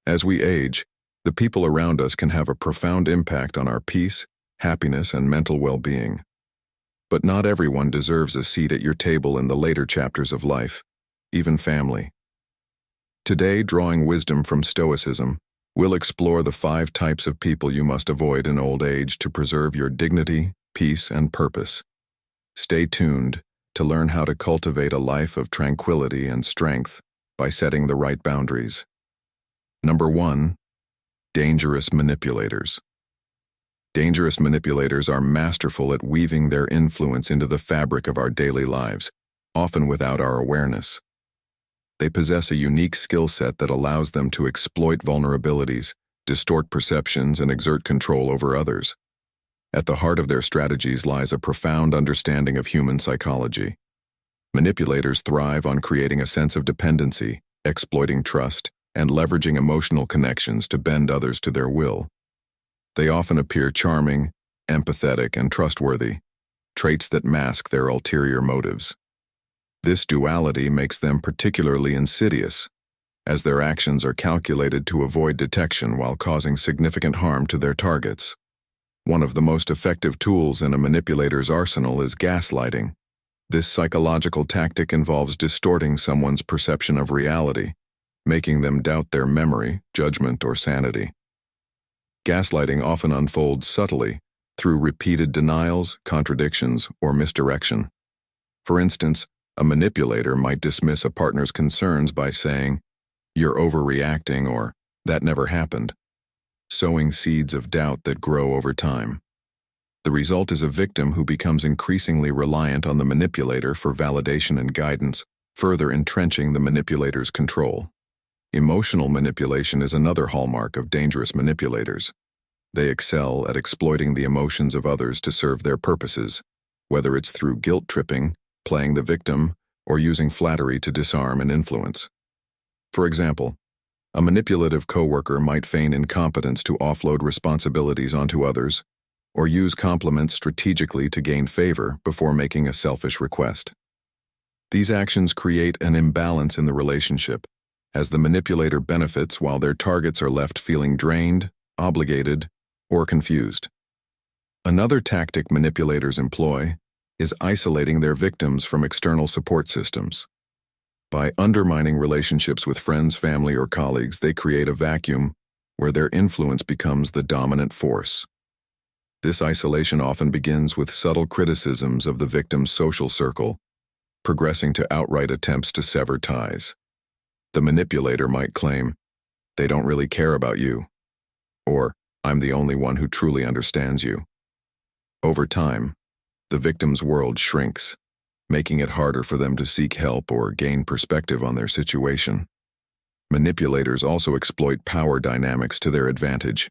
As we age, the people around us can have a profound impact on our peace, happiness, and mental well-being. But not everyone deserves a seat at your table in the later chapters of life, even family. Today, drawing wisdom from Stoicism, we'll explore the 5 types of people you must avoid in old age to preserve your dignity, peace, and purpose. Stay tuned to learn how to cultivate a life of tranquility and strength by setting the right boundaries. Number 1. Dangerous manipulators. Dangerous manipulators are masterful at weaving their influence into the fabric of our daily lives, often without our awareness. They possess a unique skill set that allows them to exploit vulnerabilities, distort perceptions, and exert control over others. At the heart of their strategies lies a profound understanding of human psychology. Manipulators thrive on creating a sense of dependency, exploiting trust, and leveraging emotional connections to bend others to their will. They often appear charming, empathetic, and trustworthy, traits that mask their ulterior motives. This duality makes them particularly insidious, as their actions are calculated to avoid detection while causing significant harm to their targets. One of the most effective tools in a manipulator's arsenal is gaslighting. This psychological tactic involves distorting someone's perception of reality, making them doubt their memory, judgment, or sanity. Gaslighting often unfolds subtly, through repeated denials, contradictions, or misdirection. For instance, a manipulator might dismiss a partner's concerns by saying, "You're overreacting," or "That never happened," sowing seeds of doubt that grow over time. The result is a victim who becomes increasingly reliant on the manipulator for validation and guidance, further entrenching the manipulator's control. Emotional manipulation is another hallmark of dangerous manipulators. They excel at exploiting the emotions of others to serve their purposes, whether it's through guilt-tripping, playing the victim, or using flattery to disarm and influence. For example, a manipulative coworker might feign incompetence to offload responsibilities onto others, or use compliments strategically to gain favor before making a selfish request. These actions create an imbalance in the relationship, as the manipulator benefits while their targets are left feeling drained, obligated, or confused. Another tactic manipulators employ is isolating their victims from external support systems. By undermining relationships with friends, family, or colleagues, they create a vacuum where their influence becomes the dominant force. This isolation often begins with subtle criticisms of the victim's social circle, progressing to outright attempts to sever ties. The manipulator might claim, "They don't really care about you," or "I'm the only one who truly understands you." Over time, the victim's world shrinks, making it harder for them to seek help or gain perspective on their situation. Manipulators also exploit power dynamics to their advantage.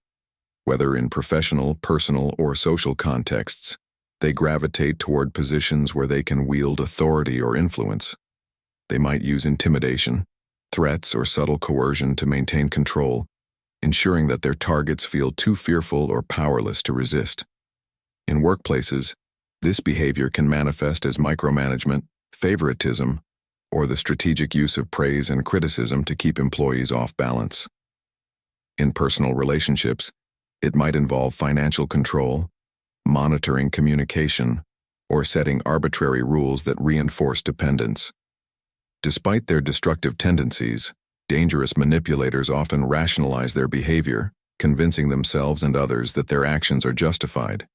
Whether in professional, personal, or social contexts, they gravitate toward positions where they can wield authority or influence. They might use intimidation, threats, or subtle coercion to maintain control, ensuring that their targets feel too fearful or powerless to resist. In workplaces, this behavior can manifest as micromanagement, favoritism, or the strategic use of praise and criticism to keep employees off balance. In personal relationships, it might involve financial control, monitoring communication, or setting arbitrary rules that reinforce dependence. Despite their destructive tendencies, dangerous manipulators often rationalize their behavior, convincing themselves and others that their actions are justified.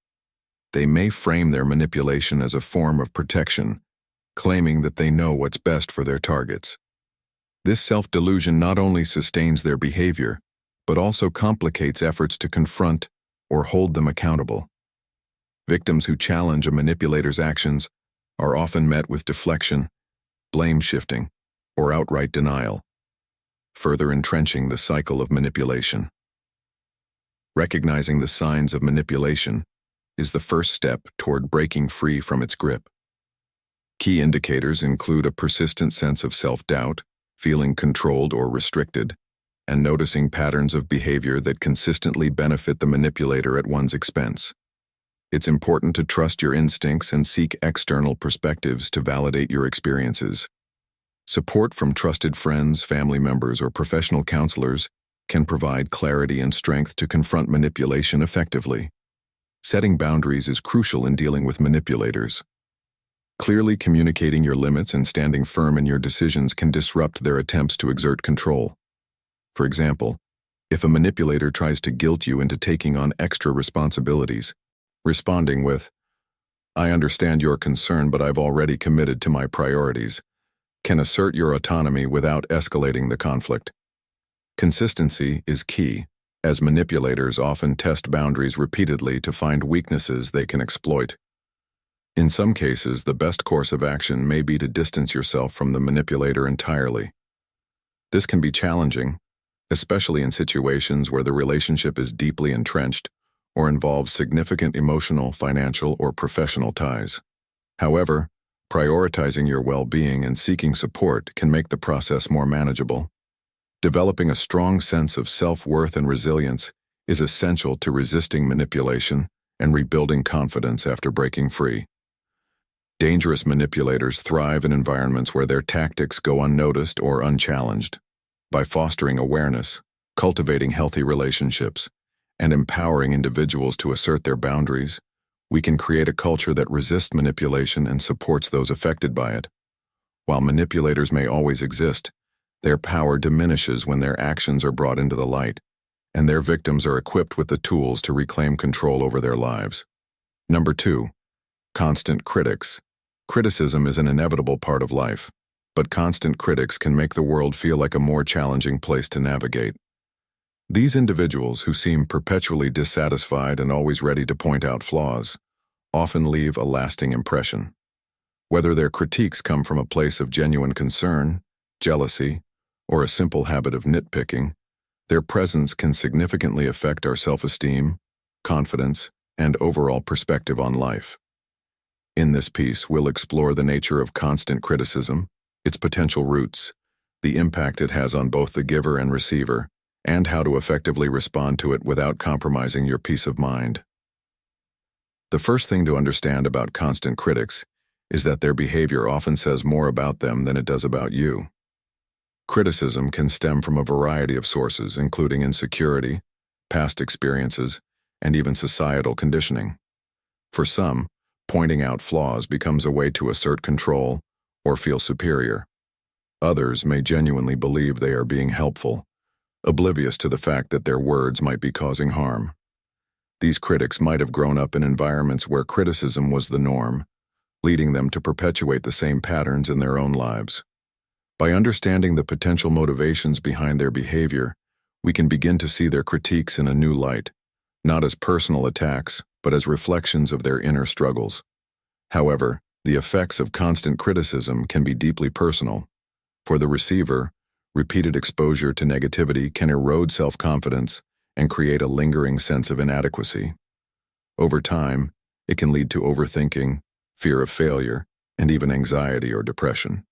They may frame their manipulation as a form of protection, claiming that they know what's best for their targets. This self-delusion not only sustains their behavior, but also complicates efforts to confront or hold them accountable. Victims who challenge a manipulator's actions are often met with deflection, blame shifting, or outright denial, further entrenching the cycle of manipulation. Recognizing the signs of manipulation is the first step toward breaking free from its grip. Key indicators include a persistent sense of self-doubt, feeling controlled or restricted, and noticing patterns of behavior that consistently benefit the manipulator at one's expense. It's important to trust your instincts and seek external perspectives to validate your experiences. Support from trusted friends, family members, or professional counselors can provide clarity and strength to confront manipulation effectively. Setting boundaries is crucial in dealing with manipulators. Clearly communicating your limits and standing firm in your decisions can disrupt their attempts to exert control. For example, if a manipulator tries to guilt you into taking on extra responsibilities, responding with, "I understand your concern, but I've already committed to my priorities," can assert your autonomy without escalating the conflict. Consistency is key, as manipulators often test boundaries repeatedly to find weaknesses they can exploit. In some cases, the best course of action may be to distance yourself from the manipulator entirely. This can be challenging, especially in situations where the relationship is deeply entrenched or involves significant emotional, financial, or professional ties. However, prioritizing your well-being and seeking support can make the process more manageable. Developing a strong sense of self-worth and resilience is essential to resisting manipulation and rebuilding confidence after breaking free. Dangerous manipulators thrive in environments where their tactics go unnoticed or unchallenged. By fostering awareness, cultivating healthy relationships, and empowering individuals to assert their boundaries, we can create a culture that resists manipulation and supports those affected by it. While manipulators may always exist, their power diminishes when their actions are brought into the light, and their victims are equipped with the tools to reclaim control over their lives. Number 2. Constant critics. Criticism is an inevitable part of life, but constant critics can make the world feel like a more challenging place to navigate. These individuals, who seem perpetually dissatisfied and always ready to point out flaws, often leave a lasting impression. Whether their critiques come from a place of genuine concern, jealousy, or a simple habit of nitpicking, their presence can significantly affect our self-esteem, confidence, and overall perspective on life. In this piece, we'll explore the nature of constant criticism, its potential roots, the impact it has on both the giver and receiver, and how to effectively respond to it without compromising your peace of mind. The first thing to understand about constant critics is that their behavior often says more about them than it does about you. Criticism can stem from a variety of sources, including insecurity, past experiences, and even societal conditioning. For some, pointing out flaws becomes a way to assert control or feel superior. Others may genuinely believe they are being helpful, oblivious to the fact that their words might be causing harm. These critics might have grown up in environments where criticism was the norm, leading them to perpetuate the same patterns in their own lives. By understanding the potential motivations behind their behavior, we can begin to see their critiques in a new light, not as personal attacks, but as reflections of their inner struggles. However, the effects of constant criticism can be deeply personal. For the receiver, repeated exposure to negativity can erode self-confidence and create a lingering sense of inadequacy. Over time, it can lead to overthinking, fear of failure, and even anxiety or depression.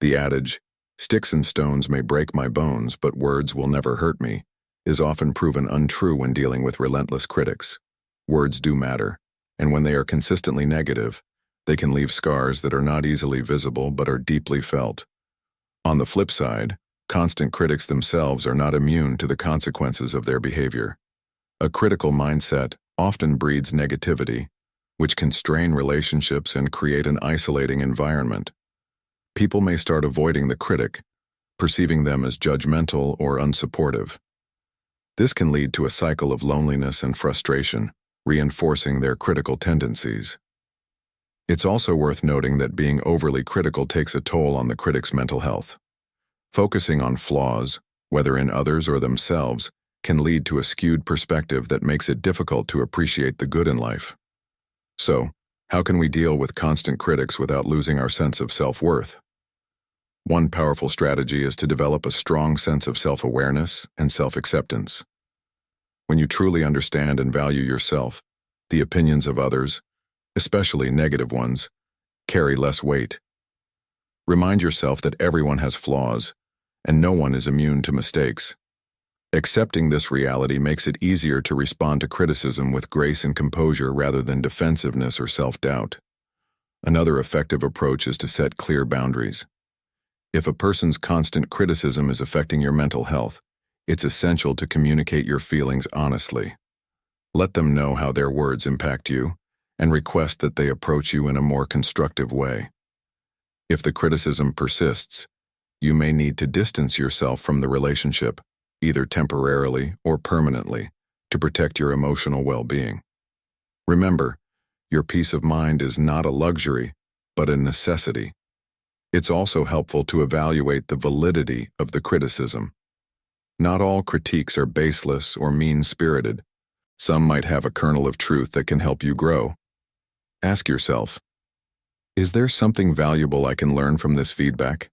The adage, "Sticks and stones may break my bones, but words will never hurt me," is often proven untrue when dealing with relentless critics. Words do matter, and when they are consistently negative, they can leave scars that are not easily visible but are deeply felt. On the flip side, constant critics themselves are not immune to the consequences of their behavior. A critical mindset often breeds negativity, which can strain relationships and create an isolating environment. People may start avoiding the critic, perceiving them as judgmental or unsupportive. This can lead to a cycle of loneliness and frustration, reinforcing their critical tendencies. It's also worth noting that being overly critical takes a toll on the critic's mental health. Focusing on flaws, whether in others or themselves, can lead to a skewed perspective that makes it difficult to appreciate the good in life. So, how can we deal with constant critics without losing our sense of self-worth? One powerful strategy is to develop a strong sense of self-awareness and self-acceptance. When you truly understand and value yourself, the opinions of others, especially negative ones, carry less weight. Remind yourself that everyone has flaws, and no one is immune to mistakes. Accepting this reality makes it easier to respond to criticism with grace and composure rather than defensiveness or self-doubt. Another effective approach is to set clear boundaries. If a person's constant criticism is affecting your mental health, It's essential to communicate your feelings honestly. Let them know how their words impact you, and request that they approach you in a more constructive way. If the criticism persists, you may need to distance yourself from the relationship, either temporarily or permanently, to protect your emotional well-being. Remember, your peace of mind is not a luxury, but a necessity. It's also helpful to evaluate the validity of the criticism. Not all critiques are baseless or mean-spirited. Some might have a kernel of truth that can help you grow. Ask yourself, is there something valuable I can learn from this feedback?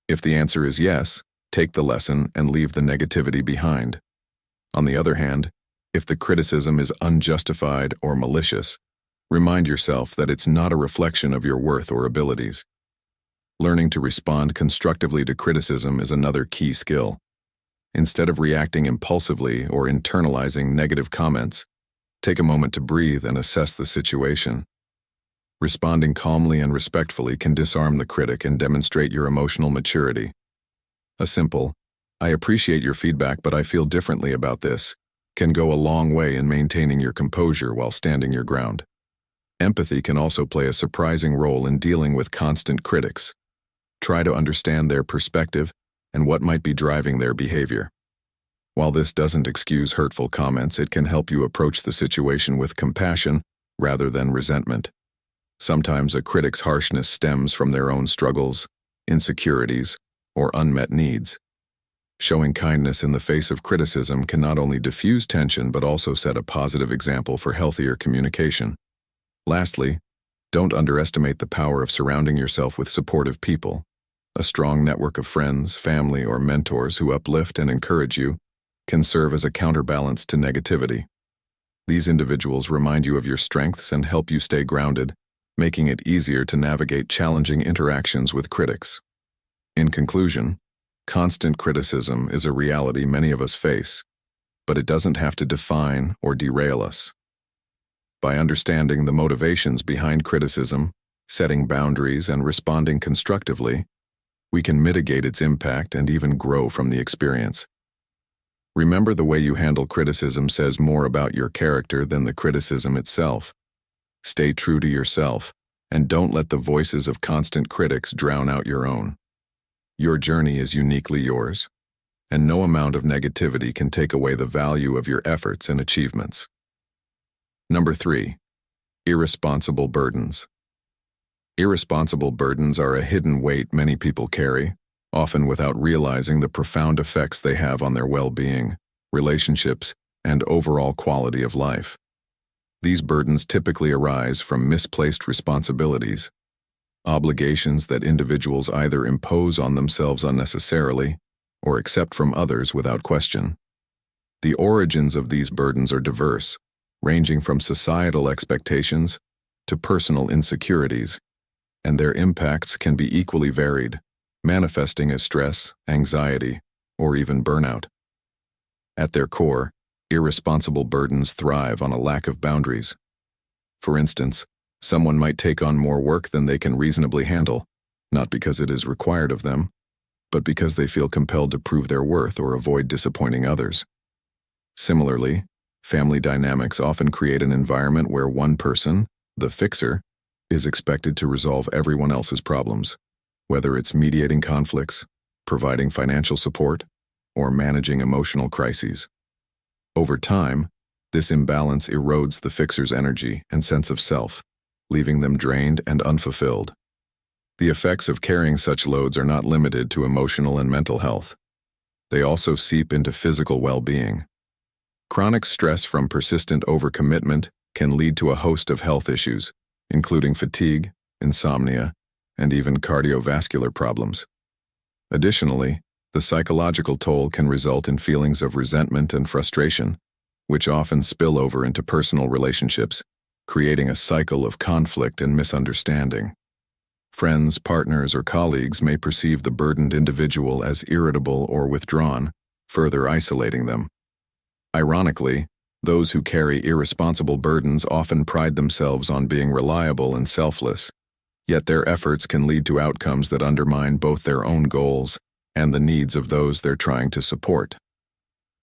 If the answer is yes, take the lesson and leave the negativity behind. On the other hand, if the criticism is unjustified or malicious, remind yourself that it's not a reflection of your worth or abilities. Learning to respond constructively to criticism is another key skill. Instead of reacting impulsively or internalizing negative comments, take a moment to breathe and assess the situation. Responding calmly and respectfully can disarm the critic and demonstrate your emotional maturity. A simple, "I appreciate your feedback, but I feel differently about this," can go a long way in maintaining your composure while standing your ground. Empathy can also play a surprising role in dealing with constant critics. Try to understand their perspective and what might be driving their behavior. While this doesn't excuse hurtful comments, it can help you approach the situation with compassion rather than resentment. Sometimes a critic's harshness stems from their own struggles, insecurities, or unmet needs. Showing kindness in the face of criticism can not only diffuse tension but also set a positive example for healthier communication. Lastly, don't underestimate the power of surrounding yourself with supportive people. A strong network of friends, family, or mentors who uplift and encourage you can serve as a counterbalance to negativity. These individuals remind you of your strengths and help you stay grounded, making it easier to navigate challenging interactions with critics. In conclusion, constant criticism is a reality many of us face, but it doesn't have to define or derail us. By understanding the motivations behind criticism, setting boundaries, and responding constructively, we can mitigate its impact and even grow from the experience. Remember, the way you handle criticism says more about your character than the criticism itself. Stay true to yourself, and don't let the voices of constant critics drown out your own. Your journey is uniquely yours, and no amount of negativity can take away the value of your efforts and achievements. Number 3. Irresponsible burdens. Irresponsible burdens are a hidden weight many people carry, often without realizing the profound effects they have on their well-being, relationships, and overall quality of life. These burdens typically arise from misplaced responsibilities, obligations that individuals either impose on themselves unnecessarily or accept from others without question. The origins of these burdens are diverse, ranging from societal expectations to personal insecurities, and their impacts can be equally varied, manifesting as stress, anxiety, or even burnout. At their core, irresponsible burdens thrive on a lack of boundaries. For instance, someone might take on more work than they can reasonably handle, not because it is required of them, but because they feel compelled to prove their worth or avoid disappointing others. Similarly, family dynamics often create an environment where one person, the fixer, is expected to resolve everyone else's problems, whether it's mediating conflicts, providing financial support, or managing emotional crises. Over time, this imbalance erodes the fixer's energy and sense of self, leaving them drained and unfulfilled. The effects of carrying such loads are not limited to emotional and mental health. They also seep into physical well-being. Chronic stress from persistent overcommitment can lead to a host of health issues, including fatigue, insomnia, and even cardiovascular problems. Additionally, the psychological toll can result in feelings of resentment and frustration, which often spill over into personal relationships, creating a cycle of conflict and misunderstanding. Friends, partners, or colleagues may perceive the burdened individual as irritable or withdrawn, further isolating them. Ironically, those who carry irresponsible burdens often pride themselves on being reliable and selfless, yet their efforts can lead to outcomes that undermine both their own goals and the needs of those they're trying to support.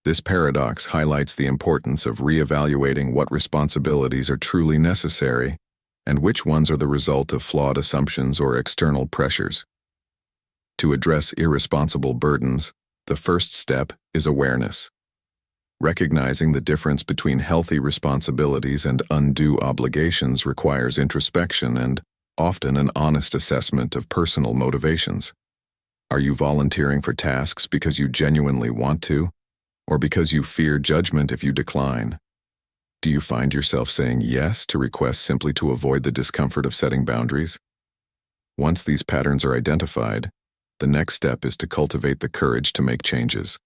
This paradox highlights the importance of reevaluating what responsibilities are truly necessary and which ones are the result of flawed assumptions or external pressures. To address irresponsible burdens, the first step is awareness. Recognizing the difference between healthy responsibilities and undue obligations requires introspection and often an honest assessment of personal motivations. Are you volunteering for tasks because you genuinely want to, or because you fear judgment if you decline? Do you find yourself saying yes to requests simply to avoid the discomfort of setting boundaries? Once these patterns are identified, the next step is to cultivate the courage to make changes.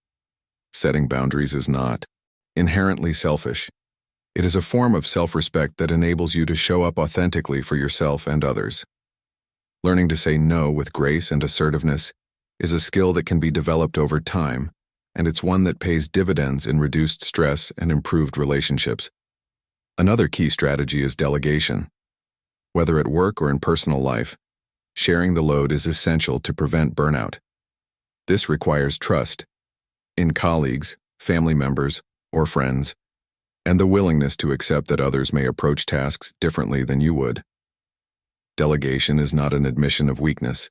Setting boundaries is not inherently selfish. It is a form of self-respect that enables you to show up authentically for yourself and others. Learning to say no with grace and assertiveness is a skill that can be developed over time, and it's one that pays dividends in reduced stress and improved relationships. Another key strategy is delegation. Whether at work or in personal life, sharing the load is essential to prevent burnout. This requires trust in colleagues, family members, or friends, and the willingness to accept that others may approach tasks differently than you would. Delegation is not an admission of weakness.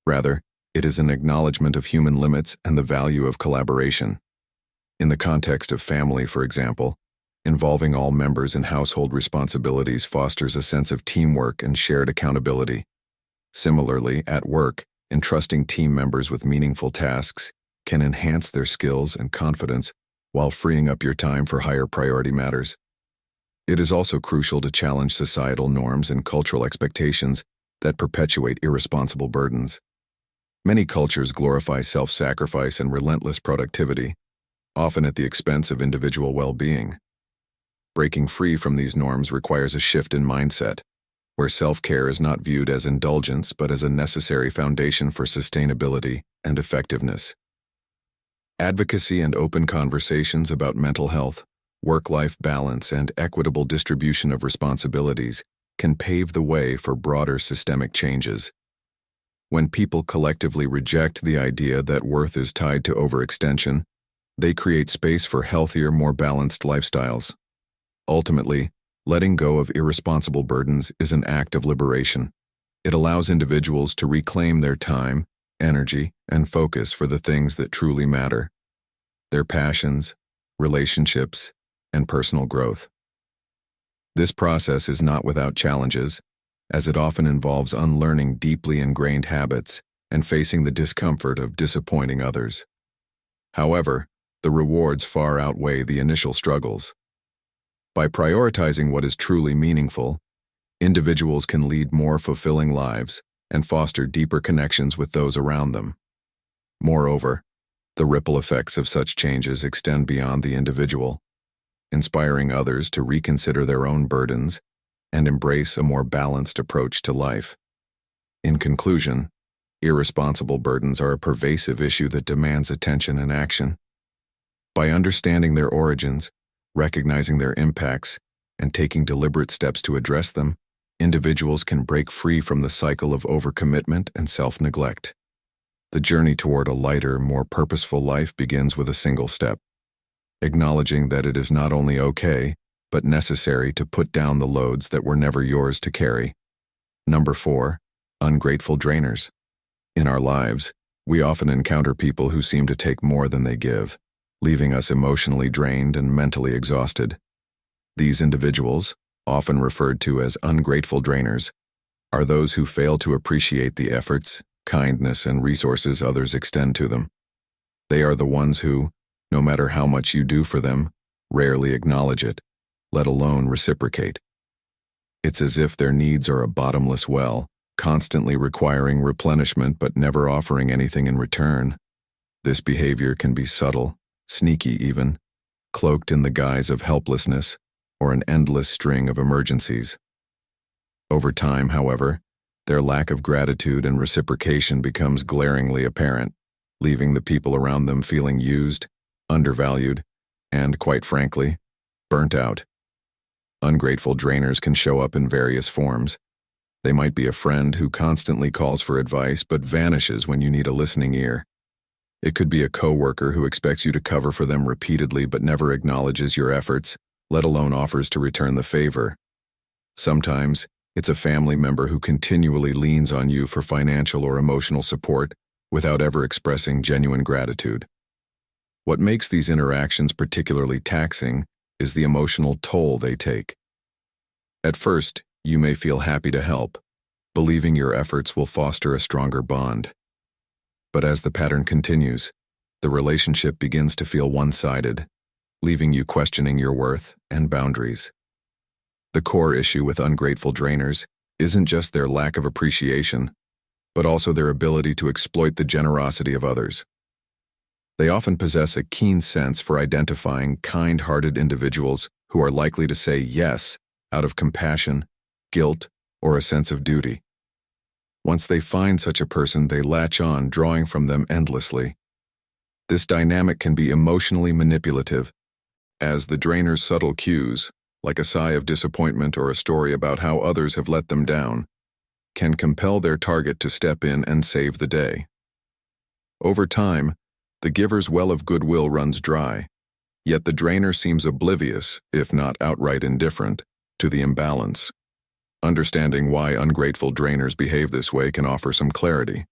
Rather, it is an acknowledgement of human limits and the value of collaboration. In the context of family, for example, involving all members in household responsibilities fosters a sense of teamwork and shared accountability. Similarly, at work, entrusting team members with meaningful tasks can enhance their skills and confidence while freeing up your time for higher priority matters. It is also crucial to challenge societal norms and cultural expectations that perpetuate irresponsible burdens. Many cultures glorify self-sacrifice and relentless productivity, often at the expense of individual well-being. Breaking free from these norms requires a shift in mindset, where self-care is not viewed as indulgence but as a necessary foundation for sustainability and effectiveness. Advocacy and open conversations about mental health, work-life balance, and equitable distribution of responsibilities can pave the way for broader systemic changes. When people collectively reject the idea that worth is tied to overextension, they create space for healthier, more balanced lifestyles. Ultimately, letting go of irresponsible burdens is an act of liberation. It allows individuals to reclaim their time, energy, and focus for the things that truly matter: their passions, relationships, and personal growth. This process is not without challenges, as it often involves unlearning deeply ingrained habits and facing the discomfort of disappointing others. However, the rewards far outweigh the initial struggles. By prioritizing what is truly meaningful, individuals can lead more fulfilling lives and foster deeper connections with those around them. Moreover, the ripple effects of such changes extend beyond the individual, inspiring others to reconsider their own burdens and embrace a more balanced approach to life. In conclusion, irresponsible burdens are a pervasive issue that demands attention and action. By understanding their origins, recognizing their impacts, and taking deliberate steps to address them, individuals can break free from the cycle of overcommitment and self-neglect. The journey toward a lighter, more purposeful life begins with a single step: acknowledging that it is not only okay, but necessary to put down the loads that were never yours to carry. Number 4, ungrateful drainers. In our lives, we often encounter people who seem to take more than they give, leaving us emotionally drained and mentally exhausted. These individuals, often referred to as ungrateful drainers, are those who fail to appreciate the efforts, kindness, and resources others extend to them. They are the ones who, no matter how much you do for them, rarely acknowledge it, let alone reciprocate. It's as if their needs are a bottomless well, constantly requiring replenishment but never offering anything in return. This behavior can be subtle, sneaky even, cloaked in the guise of helplessness or an endless string of emergencies. Over time, however, their lack of gratitude and reciprocation becomes glaringly apparent, leaving the people around them feeling used, undervalued, and, quite frankly, burnt out. Ungrateful drainers can show up in various forms. They might be a friend who constantly calls for advice but vanishes when you need a listening ear. It could be a coworker who expects you to cover for them repeatedly but never acknowledges your efforts, let alone offers to return the favor. Sometimes, it's a family member who continually leans on you for financial or emotional support without ever expressing genuine gratitude. What makes these interactions particularly taxing is the emotional toll they take. At first, you may feel happy to help, believing your efforts will foster a stronger bond. But as the pattern continues, the relationship begins to feel one-sided, leaving you questioning your worth and boundaries. The core issue with ungrateful drainers isn't just their lack of appreciation, but also their ability to exploit the generosity of others. They often possess a keen sense for identifying kind-hearted individuals who are likely to say yes out of compassion, guilt, or a sense of duty. Once they find such a person, they latch on, drawing from them endlessly. This dynamic can be emotionally manipulative, as the drainer's subtle cues, like a sigh of disappointment or a story about how others have let them down, can compel their target to step in and save the day. Over time, the giver's well of goodwill runs dry, yet the drainer seems oblivious, if not outright indifferent, to the imbalance. Understanding why ungrateful drainers behave this way can offer some clarity.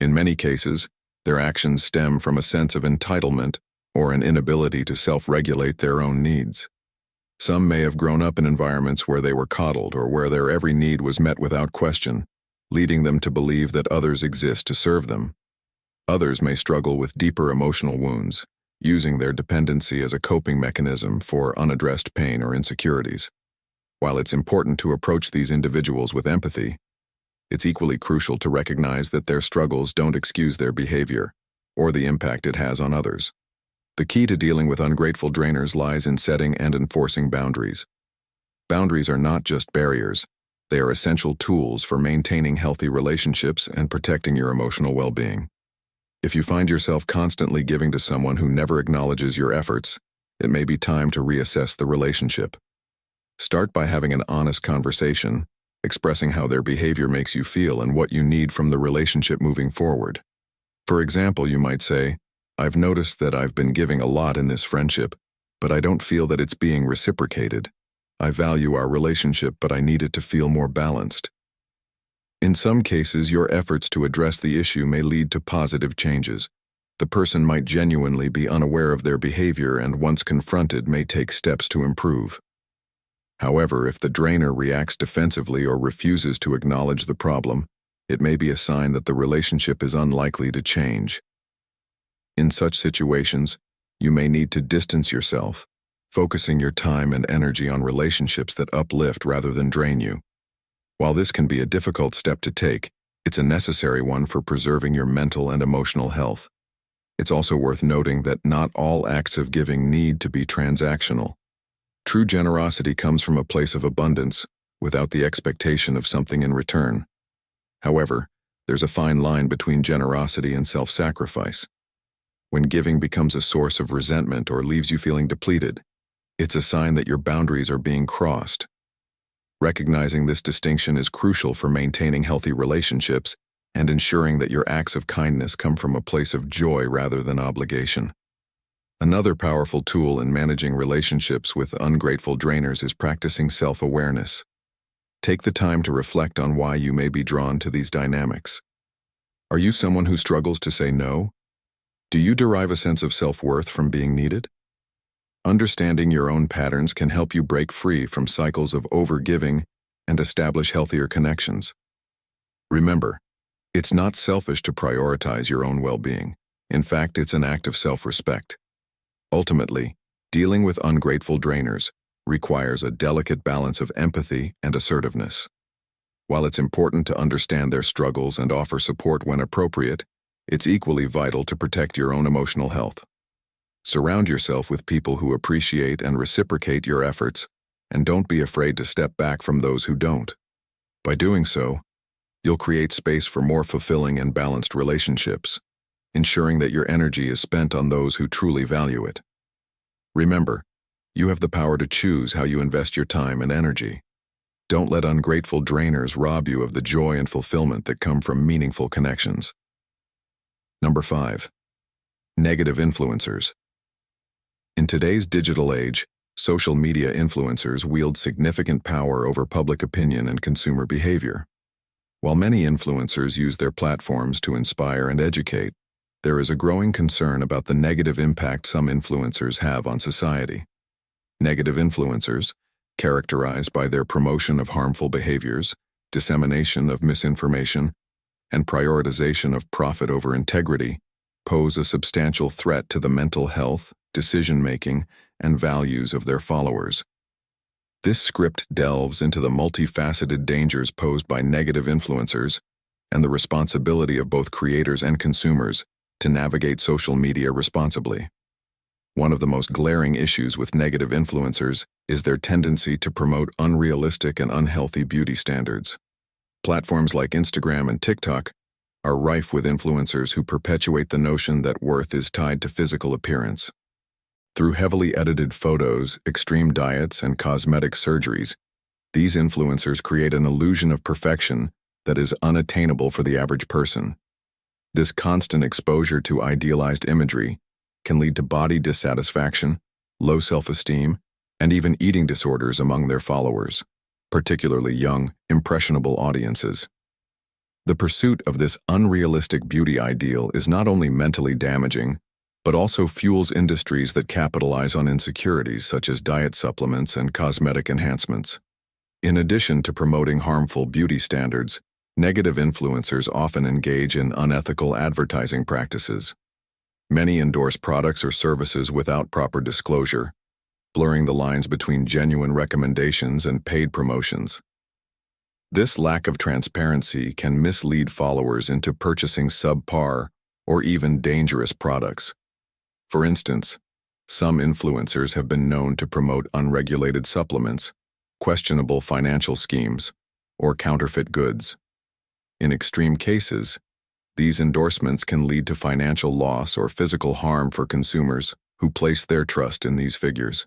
In many cases, their actions stem from a sense of entitlement or an inability to self-regulate their own needs. Some may have grown up in environments where they were coddled or where their every need was met without question, leading them to believe that others exist to serve them. Others may struggle with deeper emotional wounds, using their dependency as a coping mechanism for unaddressed pain or insecurities. While it's important to approach these individuals with empathy, it's equally crucial to recognize that their struggles don't excuse their behavior or the impact it has on others. The key to dealing with ungrateful drainers lies in setting and enforcing boundaries. Boundaries are not just barriers, they are essential tools for maintaining healthy relationships and protecting your emotional well-being. If you find yourself constantly giving to someone who never acknowledges your efforts, it may be time to reassess the relationship. Start by having an honest conversation, expressing how their behavior makes you feel and what you need from the relationship moving forward. For example, you might say, "I've noticed that I've been giving a lot in this friendship, but I don't feel that it's being reciprocated. I value our relationship, but I need it to feel more balanced." In some cases, your efforts to address the issue may lead to positive changes. The person might genuinely be unaware of their behavior and, once confronted, may take steps to improve. However, if the drainer reacts defensively or refuses to acknowledge the problem, it may be a sign that the relationship is unlikely to change. In such situations, you may need to distance yourself, focusing your time and energy on relationships that uplift rather than drain you. While this can be a difficult step to take, it's a necessary one for preserving your mental and emotional health. It's also worth noting that not all acts of giving need to be transactional. True generosity comes from a place of abundance, without the expectation of something in return. However, there's a fine line between generosity and self-sacrifice. When giving becomes a source of resentment or leaves you feeling depleted, it's a sign that your boundaries are being crossed. Recognizing this distinction is crucial for maintaining healthy relationships and ensuring that your acts of kindness come from a place of joy rather than obligation. Another powerful tool in managing relationships with ungrateful drainers is practicing self-awareness. Take the time to reflect on why you may be drawn to these dynamics. Are you someone who struggles to say no? Do you derive a sense of self-worth from being needed? Understanding your own patterns can help you break free from cycles of overgiving and establish healthier connections. Remember, it's not selfish to prioritize your own well-being. In fact, it's an act of self-respect. Ultimately, dealing with ungrateful drainers requires a delicate balance of empathy and assertiveness. While it's important to understand their struggles and offer support when appropriate, it's equally vital to protect your own emotional health. Surround yourself with people who appreciate and reciprocate your efforts, and don't be afraid to step back from those who don't. By doing so, you'll create space for more fulfilling and balanced relationships, ensuring that your energy is spent on those who truly value it. Remember, you have the power to choose how you invest your time and energy. Don't let ungrateful drainers rob you of the joy and fulfillment that come from meaningful connections. Number 5. Negative influencers. In today's digital age, social media influencers wield significant power over public opinion and consumer behavior. While many influencers use their platforms to inspire and educate, there is a growing concern about the negative impact some influencers have on society. Negative influencers, characterized by their promotion of harmful behaviors, dissemination of misinformation, and prioritization of profit over integrity, pose a substantial threat to the mental health, decision-making, and values of their followers. This script delves into the multifaceted dangers posed by negative influencers and the responsibility of both creators and consumers to navigate social media responsibly. One of the most glaring issues with negative influencers is their tendency to promote unrealistic and unhealthy beauty standards. Platforms like Instagram and TikTok are rife with influencers who perpetuate the notion that worth is tied to physical appearance. Through heavily edited photos, extreme diets, and cosmetic surgeries, these influencers create an illusion of perfection that is unattainable for the average person. This constant exposure to idealized imagery can lead to body dissatisfaction, low self-esteem, and even eating disorders among their followers, particularly young, impressionable audiences. The pursuit of this unrealistic beauty ideal is not only mentally damaging, but also fuels industries that capitalize on insecurities such as diet supplements and cosmetic enhancements. In addition to promoting harmful beauty standards, negative influencers often engage in unethical advertising practices. Many endorse products or services without proper disclosure, blurring the lines between genuine recommendations and paid promotions. This lack of transparency can mislead followers into purchasing subpar or even dangerous products. For instance, some influencers have been known to promote unregulated supplements, questionable financial schemes, or counterfeit goods. In extreme cases, these endorsements can lead to financial loss or physical harm for consumers who place their trust in these figures.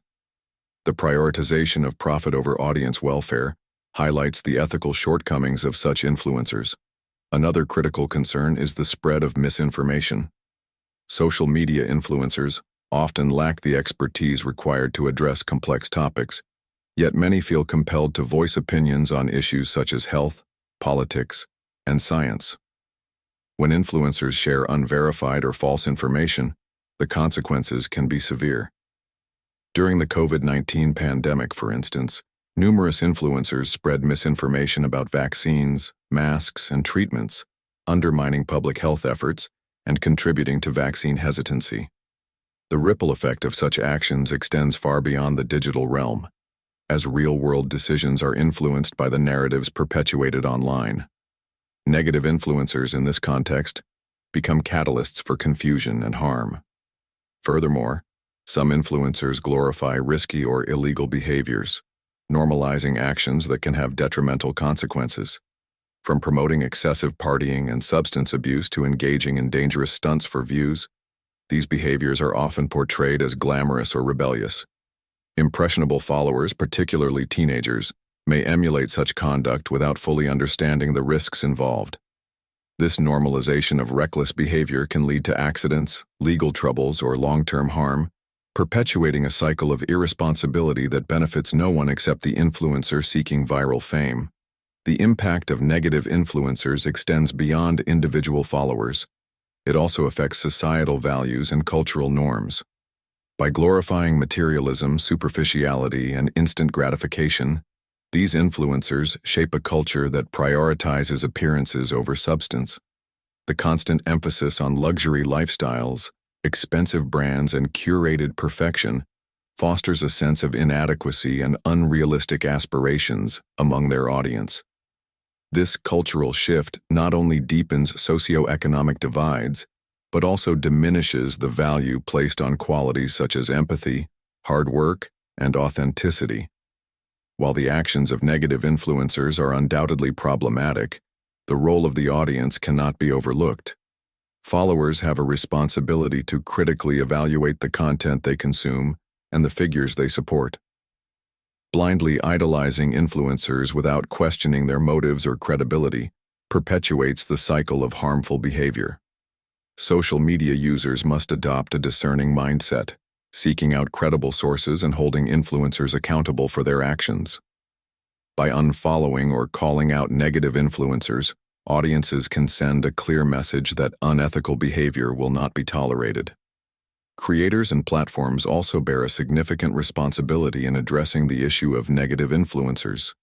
The prioritization of profit over audience welfare highlights the ethical shortcomings of such influencers. Another critical concern is the spread of misinformation. Social media influencers often lack the expertise required to address complex topics, yet many feel compelled to voice opinions on issues such as health, politics, and science. When influencers share unverified or false information, the consequences can be severe. During the COVID-19 pandemic, for instance, numerous influencers spread misinformation about vaccines, masks, and treatments, undermining public health efforts and contributing to vaccine hesitancy. The ripple effect of such actions extends far beyond the digital realm, as real-world decisions are influenced by the narratives perpetuated online. Negative influencers in this context become catalysts for confusion and harm. Furthermore, some influencers glorify risky or illegal behaviors, normalizing actions that can have detrimental consequences. From promoting excessive partying and substance abuse to engaging in dangerous stunts for views, these behaviors are often portrayed as glamorous or rebellious. Impressionable followers, particularly teenagers, may emulate such conduct without fully understanding the risks involved. This normalization of reckless behavior can lead to accidents, legal troubles, or long-term harm, perpetuating a cycle of irresponsibility that benefits no one except the influencer seeking viral fame. The impact of negative influencers extends beyond individual followers. It also affects societal values and cultural norms. By glorifying materialism, superficiality, and instant gratification, these influencers shape a culture that prioritizes appearances over substance. The constant emphasis on luxury lifestyles, expensive brands, and curated perfection fosters a sense of inadequacy and unrealistic aspirations among their audience. This cultural shift not only deepens socioeconomic divides, but also diminishes the value placed on qualities such as empathy, hard work, and authenticity. While the actions of negative influencers are undoubtedly problematic, the role of the audience cannot be overlooked. Followers have a responsibility to critically evaluate the content they consume and the figures they support. Blindly idolizing influencers without questioning their motives or credibility perpetuates the cycle of harmful behavior. Social media users must adopt a discerning mindset, seeking out credible sources and holding influencers accountable for their actions. By unfollowing or calling out negative influencers, audiences can send a clear message that unethical behavior will not be tolerated. Creators and platforms also bear a significant responsibility in addressing the issue of negative influencers.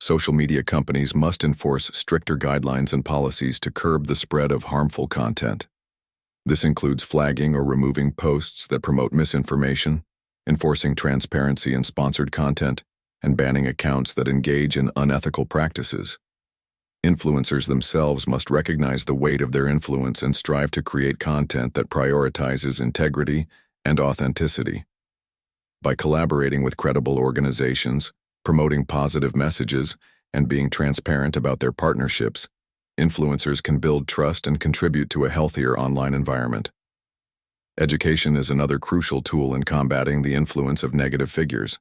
Social media companies must enforce stricter guidelines and policies to curb the spread of harmful content. This includes flagging or removing posts that promote misinformation, enforcing transparency in sponsored content, and banning accounts that engage in unethical practices. Influencers themselves must recognize the weight of their influence and strive to create content that prioritizes integrity and authenticity. By collaborating with credible organizations, promoting positive messages, and being transparent about their partnerships, influencers can build trust and contribute to a healthier online environment. Education is another crucial tool in combating the influence of negative figures.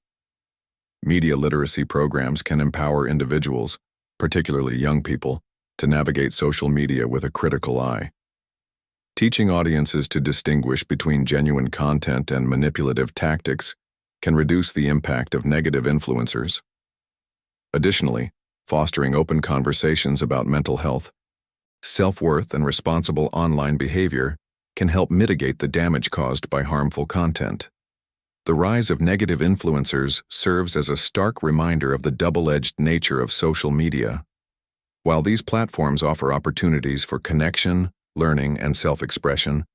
Media literacy programs can empower individuals, particularly young people, to navigate social media with a critical eye. Teaching audiences to distinguish between genuine content and manipulative tactics can reduce the impact of negative influencers. Additionally, fostering open conversations about mental health, self-worth, and responsible online behavior can help mitigate the damage caused by harmful content. The rise of negative influencers serves as a stark reminder of the double-edged nature of social media. While these platforms offer opportunities for connection, learning, and self-expression,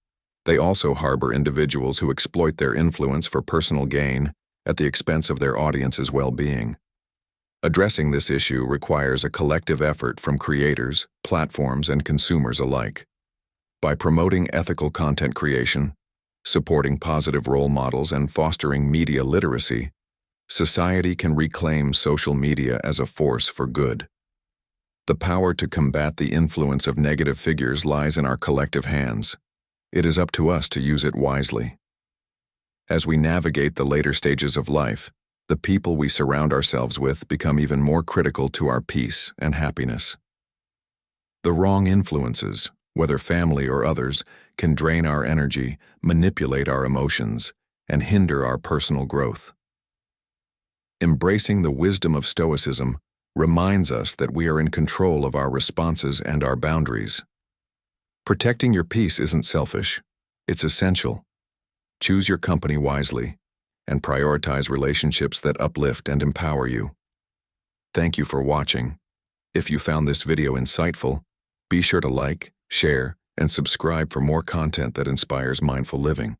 they also harbor individuals who exploit their influence for personal gain at the expense of their audience's well-being. Addressing this issue requires a collective effort from creators, platforms, and consumers alike. By promoting ethical content creation, supporting positive role models, and fostering media literacy, society can reclaim social media as a force for good. The power to combat the influence of negative figures lies in our collective hands. It is up to us to use it wisely. As we navigate the later stages of life, the people we surround ourselves with become even more critical to our peace and happiness. The wrong influences, whether family or others, can drain our energy, manipulate our emotions, and hinder our personal growth. Embracing the wisdom of Stoicism reminds us that we are in control of our responses and our boundaries. Protecting your peace isn't selfish, it's essential. Choose your company wisely, and prioritize relationships that uplift and empower you. Thank you for watching. If you found this video insightful, be sure to like, share, and subscribe for more content that inspires mindful living.